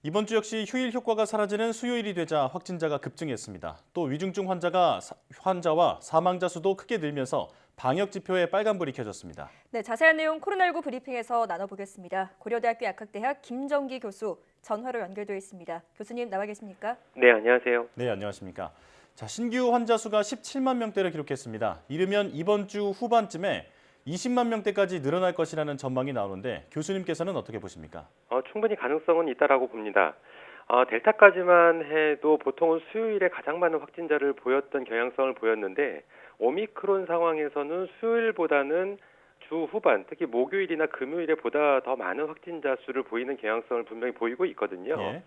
이번 주 역시 휴일 효과가 사라지는 수요일이 되자 확진자가 급증했습니다. 또 위중증 환자와 사망자 수도 크게 늘면서 방역 지표에 빨간불이 켜졌습니다. 네, 자세한 내용 코로나19 브리핑에서 나눠보겠습니다. 고려대학교 약학대학 김정기 교수 전화로 연결되어 있습니다. 교수님 나와 계십니까? 네, 안녕하세요. 네, 안녕하십니까. 자, 신규 환자 수가 17만 명대를 기록했습니다. 이르면 이번 주 후반쯤에 20만 명대까지 늘어날 것이라는 전망이 나오는데 교수님께서는 어떻게 보십니까? 충분히 가능성은 있다라고 봅니다. 델타까지만 해도 보통은 수요일에 가장 많은 확진자를 보였던 경향성을 보였는데 오미크론 상황에서는 수요일보다는 주 후반, 특히 목요일이나 금요일에 보다 더 많은 확진자 수를 보이는 경향성을 분명히 보이고 있거든요. 예.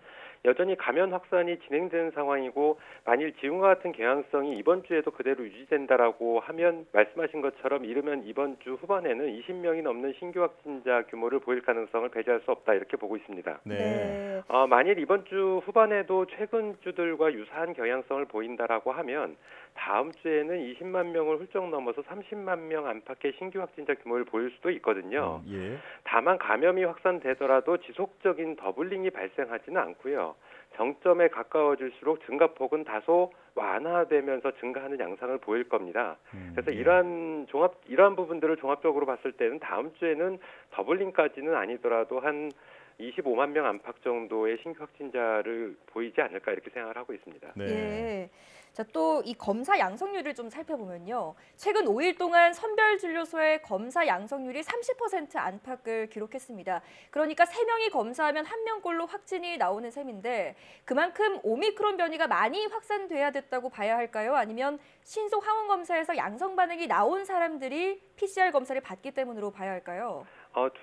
여전히 감염 확산이 진행되는 상황이고 만일 지금과 같은 경향성이 이번 주에도 그대로 유지된다라고 하면 말씀하신 것처럼 이르면 이번 주 후반에는 20명이 넘는 신규 확진자 규모를 보일 가능성을 배제할 수 없다 이렇게 보고 있습니다. 네. 만일 이번 주 후반에도 최근 주들과 유사한 경향성을 보인다라고 하면 다음 주에는 20만 명을 훌쩍 넘어서 30만 명 안팎의 신규 확진자 규모를 보일 수도 있거든요. 예. 다만 감염이 확산되더라도 지속적인 더블링이 발생하지는 않고요. 정점에 가까워질수록 증가폭은 다소 완화되면서 증가하는 양상을 보일 겁니다. 그래서 예. 이러한 부분들을 종합적으로 봤을 때는 다음 주에는 더블링까지는 아니더라도 한 25만 명 안팎 정도의 신규 확진자를 보이지 않을까 이렇게 생각을 하고 있습니다. 네. 예. 자, 또 이 검사 양성률을 좀 살펴보면요. 최근 5일 동안 선별진료소의 검사 양성률이 30% 안팎을 기록했습니다. 그러니까 3명이 검사하면 1명꼴로 확진이 나오는 셈인데 그만큼 오미크론 변이가 많이 확산돼야 됐다고 봐야 할까요? 아니면 신속 항원 검사에서 양성 반응이 나온 사람들이 PCR 검사를 받기 때문으로 봐야 할까요?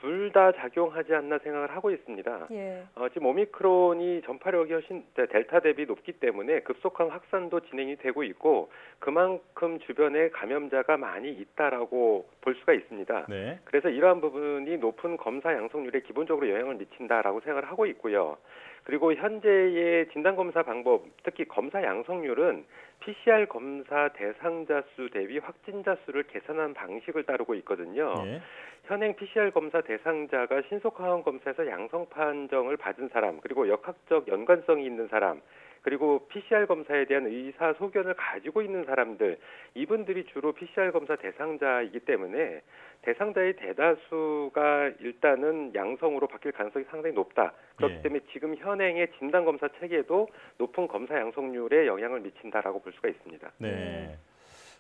둘 다 작용하지 않나 생각을 하고 있습니다. 예. 지금 오미크론이 전파력이 훨씬 델타 대비 높기 때문에 급속한 확산도 진행이 되고 있고 그만큼 주변에 감염자가 많이 있다라고 볼 수가 있습니다. 네. 그래서 이러한 부분이 높은 검사 양성률에 기본적으로 영향을 미친다라고 생각을 하고 있고요. 그리고 현재의 진단검사 방법, 특히 검사 양성률은 PCR 검사 대상자 수 대비 확진자 수를 계산한 방식을 따르고 있거든요. 예. 현행 PCR 검사 대상자가 신속항원 검사에서 양성 판정을 받은 사람, 그리고 역학적 연관성이 있는 사람, 그리고 PCR 검사에 대한 의사 소견을 가지고 있는 사람들, 이분들이 주로 PCR 검사 대상자이기 때문에 대상자의 대다수가 일단은 양성으로 바뀔 가능성이 상당히 높다. 그렇기 예. 때문에 지금 현행의 진단검사 체계도 높은 검사 양성률에 영향을 미친다라고 볼 수가 있습니다. 네.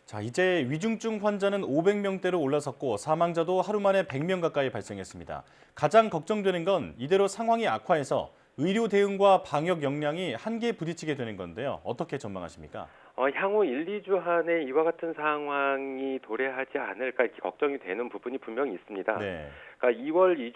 자, 이제 위중증 환자는 500명대로 올라섰고 사망자도 하루 만에 100명 가까이 발생했습니다. 가장 걱정되는 건 이대로 상황이 악화해서 의료 대응과 방역 역량이 한계에 부딪히게 되는 건데요. 어떻게 전망하십니까? 향후 1, 2주 안에 이와 같은 상황이 도래하지 않을까 이렇게 걱정이 되는 부분이 분명히 있습니다. 네. 그러니까 2월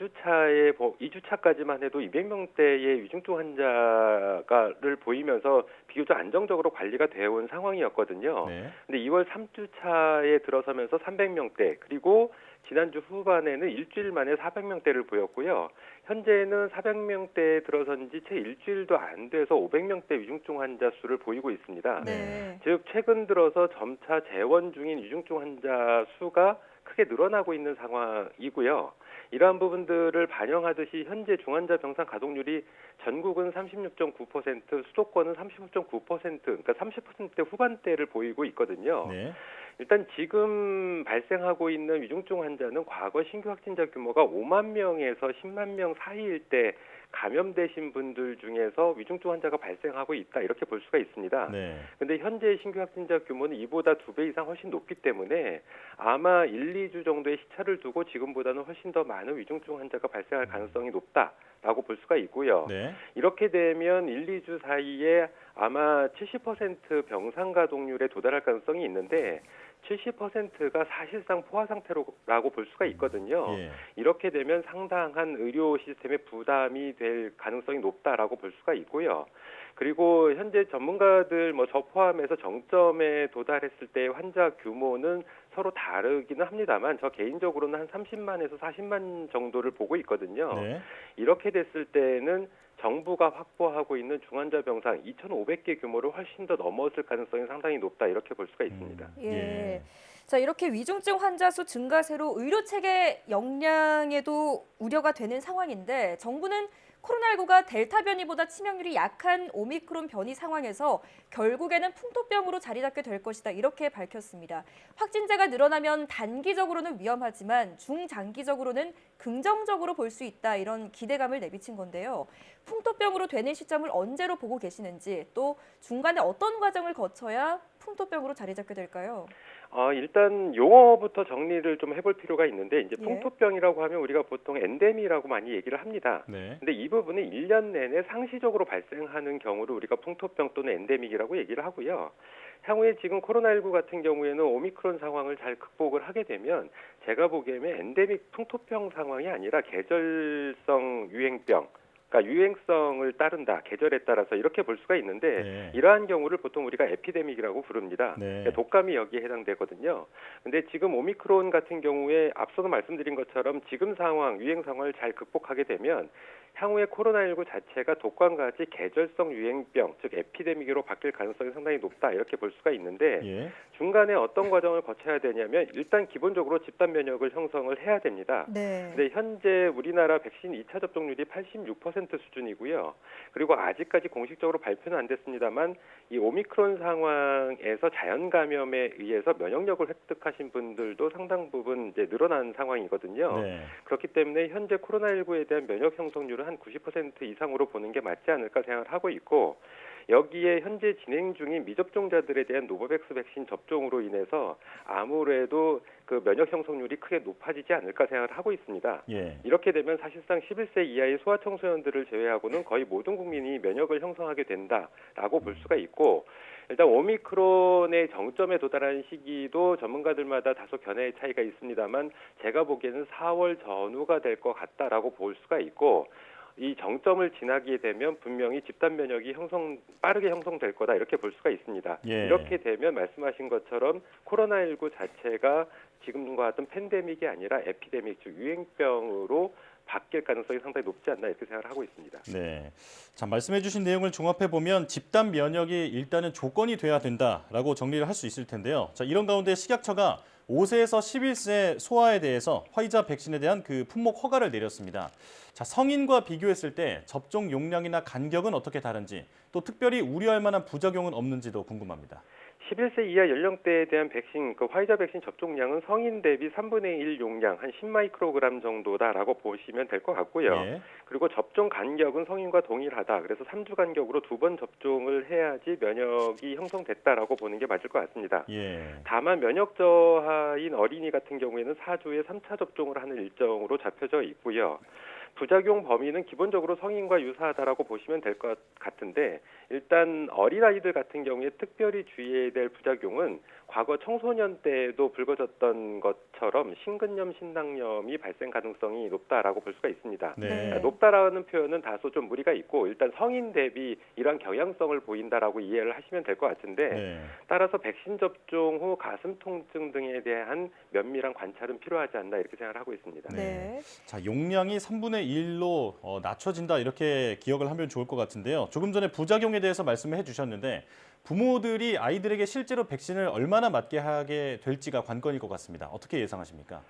2주차까지만 해도 200명대의 위중증 환자를 보이면서 비교적 안정적으로 관리가 되어 온 상황이었거든요. 네. 근데 2월 3주차에 들어서면서 300명대 그리고 지난주 후반에는 일주일 만에 400명대를 보였고요. 현재는 400명대에 들어선 지 채 일주일도 안 돼서 500명대 위중증 환자 수를 보이고 있습니다. 네. 즉 최근 들어서 점차 재원 중인 위중증 환자 수가 크게 늘어나고 있는 상황이고요. 이러한 부분들을 반영하듯이 현재 중환자 병상 가동률이 전국은 36.9%, 수도권은 35.9%, 그러니까 30%대 후반대를 보이고 있거든요. 네. 일단 지금 발생하고 있는 위중증 환자는 과거 신규 확진자 규모가 5만 명에서 10만 명 사이일 때 감염되신 분들 중에서 위중증 환자가 발생하고 있다 이렇게 볼 수가 있습니다. 네. 근데 현재 신규 확진자 규모는 이보다 2배 이상 훨씬 높기 때문에 아마 1, 2주 정도의 시차를 두고 지금보다는 훨씬 더 많은 위중증 환자가 발생할 가능성이 높다라고 볼 수가 있고요. 네. 이렇게 되면 1, 2주 사이에 아마 70% 병상 가동률에 도달할 가능성이 있는데 70%가 사실상 포화 상태라고 볼 수가 있거든요. 예. 이렇게 되면 상당한 의료 시스템에 부담이 될 가능성이 높다라고 볼 수가 있고요. 그리고 현재 전문가들 저 포함해서 정점에 도달했을 때 환자 규모는 서로 다르기는 합니다만 저 개인적으로는 한 30만에서 40만 정도를 보고 있거든요. 네. 이렇게 됐을 때는 정부가 확보하고 있는 중환자 병상 2,500개 규모를 훨씬 더 넘었을 가능성이 상당히 높다 이렇게 볼 수가 있습니다. 예. 자, 이렇게 위중증 환자 수 증가세로 의료 체계 역량에도 우려가 되는 상황인데 정부는 코로나19가 델타 변이보다 치명률이 약한 오미크론 변이 상황에서 결국에는 풍토병으로 자리 잡게 될 것이다. 이렇게 밝혔습니다. 확진자가 늘어나면 단기적으로는 위험하지만 중장기적으로는 긍정적으로 볼 수 있다. 이런 기대감을 내비친 건데요. 풍토병으로 되는 시점을 언제로 보고 계시는지 또 중간에 어떤 과정을 거쳐야 풍토병으로 자리 잡게 될까요? 일단 용어부터 정리를 좀 해볼 필요가 있는데 이제 예. 풍토병이라고 하면 우리가 보통 엔데미라고 많이 얘기를 합니다. 네. 근데 이 부분은 1년 내내 상시적으로 발생하는 경우를 우리가 풍토병 또는 엔데믹이라고 얘기를 하고요. 향후에 지금 코로나19 같은 경우에는 오미크론 상황을 잘 극복을 하게 되면 제가 보기에는 엔데믹 풍토병 상황이 아니라 계절성 유행병, 그러니까 유행성을 따른다, 계절에 따라서 이렇게 볼 수가 있는데 네. 이러한 경우를 보통 우리가 에피데믹이라고 부릅니다. 네. 독감이 여기에 해당되거든요. 근데 지금 오미크론 같은 경우에 앞서도 말씀드린 것처럼 지금 상황, 유행 상황을 잘 극복하게 되면 향후에 코로나19 자체가 독감같이 계절성 유행병, 즉 에피데믹으로 바뀔 가능성이 상당히 높다 이렇게 볼 수가 있는데 예. 중간에 어떤 과정을 거쳐야 되냐면 일단 기본적으로 집단 면역을 형성을 해야 됩니다. 네. 근데 현재 우리나라 백신 2차 접종률이 86% 수준이고요. 그리고 아직까지 공식적으로 발표는 안 됐습니다만 이 오미크론 상황에서 자연 감염에 의해서 면역력을 획득하신 분들도 상당 부분 이제 늘어난 상황이거든요. 네. 그렇기 때문에 현재 코로나19에 대한 면역 형성률은 한 90% 이상으로 보는 게 맞지 않을까 생각을 하고 있고 여기에 현재 진행 중인 미접종자들에 대한 노바백스 백신 접종으로 인해서 아무래도 그 면역 형성률이 크게 높아지지 않을까 생각을 하고 있습니다. 예. 이렇게 되면 사실상 11세 이하의 소아청소년들을 제외하고는 거의 모든 국민이 면역을 형성하게 된다라고 볼 수가 있고 일단 오미크론의 정점에 도달하는 시기도 전문가들마다 다소 견해의 차이가 있습니다만 제가 보기에는 4월 전후가 될 것 같다라고 볼 수가 있고 이 정점을 지나게 되면 분명히 집단 면역이 빠르게 형성될 거다 이렇게 볼 수가 있습니다. 예. 이렇게 되면 말씀하신 것처럼 코로나19 자체가 지금과 같은 팬데믹이 아니라 에피데믹, 즉 유행병으로 바뀔 가능성이 상당히 높지 않나 이렇게 생각을 하고 있습니다. 네. 자, 말씀해 주신 내용을 종합해 보면 집단 면역이 일단은 조건이 돼야 된다라고 정리를 할 수 있을 텐데요. 자, 이런 가운데 식약처가 5세에서 11세 소아에 대해서 화이자 백신에 대한 그 품목 허가를 내렸습니다. 자, 성인과 비교했을 때 접종 용량이나 간격은 어떻게 다른지, 또 특별히 우려할 만한 부작용은 없는지도 궁금합니다. 11세 이하 연령대에 대한 백신, 그 화이자 백신 접종량은 성인 대비 3분의 1 용량, 한 10마이크로그램 정도다라고 보시면 될 것 같고요. 예. 그리고 접종 간격은 성인과 동일하다. 그래서 3주 간격으로 2번 접종을 해야지 면역이 형성됐다라고 보는 게 맞을 것 같습니다. 예. 다만 면역 저하인 어린이 같은 경우에는 4주에 3차 접종을 하는 일정으로 잡혀져 있고요. 부작용 범위는 기본적으로 성인과 유사하다라고 보시면 될 것 같은데 일단 어린아이들 같은 경우에 특별히 주의해야 될 부작용은 과거 청소년 때에도 불거졌던 것처럼 심근염, 신낭염이 발생 가능성이 높다라고 볼 수가 있습니다. 네. 그러니까 높다라는 표현은 다소 좀 무리가 있고 일단 성인 대비 이러한 경향성을 보인다라고 이해를 하시면 될 것 같은데 네. 따라서 백신 접종 후 가슴 통증 등에 대한 면밀한 관찰은 필요하지 않나 이렇게 생각을 하고 있습니다. 네. 자, 용량이 3분의 1로 낮춰진다 이렇게 기억을 하면 좋을 것 같은데요. 조금 전에 부작용에 대해서 말씀을 해주셨는데 부모들이 아이들에게 실제로 백신을 얼마나 맞게 하게 될지가 관건일 것 같습니다. 어떻게 예상하십니까?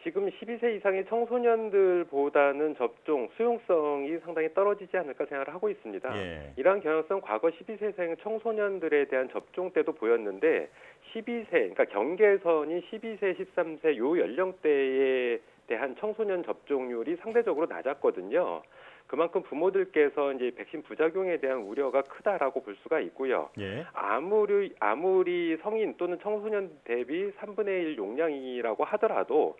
지금 12세 이상의 청소년들보다는 접종 수용성이 상당히 떨어지지 않을까 생각을 하고 있습니다. 예. 이러한 경향성 과거 12세 이상 청소년들에 대한 접종 때도 보였는데 12세, 그러니까 경계선이 12세, 13세 요 연령대에 대한 청소년 접종률이 상대적으로 낮았거든요. 그만큼 부모들께서 이제 백신 부작용에 대한 우려가 크다라고 볼 수가 있고요. 예. 아무리 성인 또는 청소년 대비 3분의 1 용량이라고 하더라도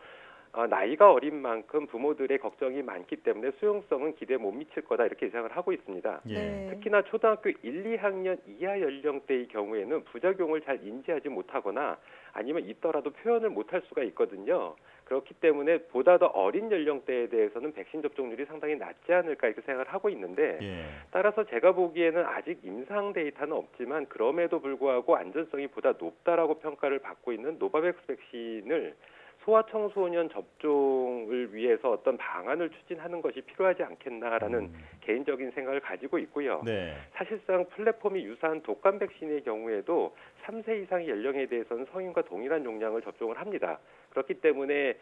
나이가 어린 만큼 부모들의 걱정이 많기 때문에 수용성은 기대에 못 미칠 거다 이렇게 예상을 하고 있습니다. 예. 네. 특히나 초등학교 1, 2학년 이하 연령대의 경우에는 부작용을 잘 인지하지 못하거나 아니면 있더라도 표현을 못할 수가 있거든요. 그렇기 때문에 보다 더 어린 연령대에 대해서는 백신 접종률이 상당히 낮지 않을까 이렇게 생각을 하고 있는데 예. 따라서 제가 보기에는 아직 임상 데이터는 없지만 그럼에도 불구하고 안전성이 보다 높다라고 평가를 받고 있는 노바백스 백신을 소아청소년 접종을 위해서 어떤 방안을 추진하는 것이 필요하지 않겠나라는 개인적인 생각을 가지고 있고요. 네. 사실상 플랫폼이 유사한 독감 백신의 경우에도 3세 이상의 연령에 대해서는 성인과 동일한 용량을 접종을 합니다. 그렇기 때문에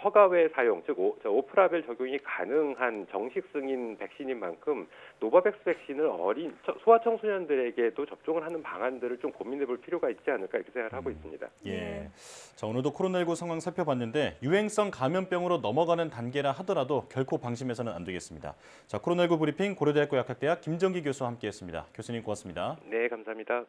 허가외 사용, 즉 오프라벨 적용이 가능한 정식 승인 백신인 만큼 노바백스 백신을 어린 소아청소년들에게도 접종을 하는 방안들을 좀 고민해볼 필요가 있지 않을까 이렇게 생각을 하고 있습니다. 예. 자, 오늘도 코로나19 상황 살펴봤는데 유행성 감염병으로 넘어가는 단계라 하더라도 결코 방심해서는 안 되겠습니다. 자, 코로나19 브리핑 고려대학교 약학대학 김정기 교수와 함께했습니다. 교수님 고맙습니다. 네, 감사합니다.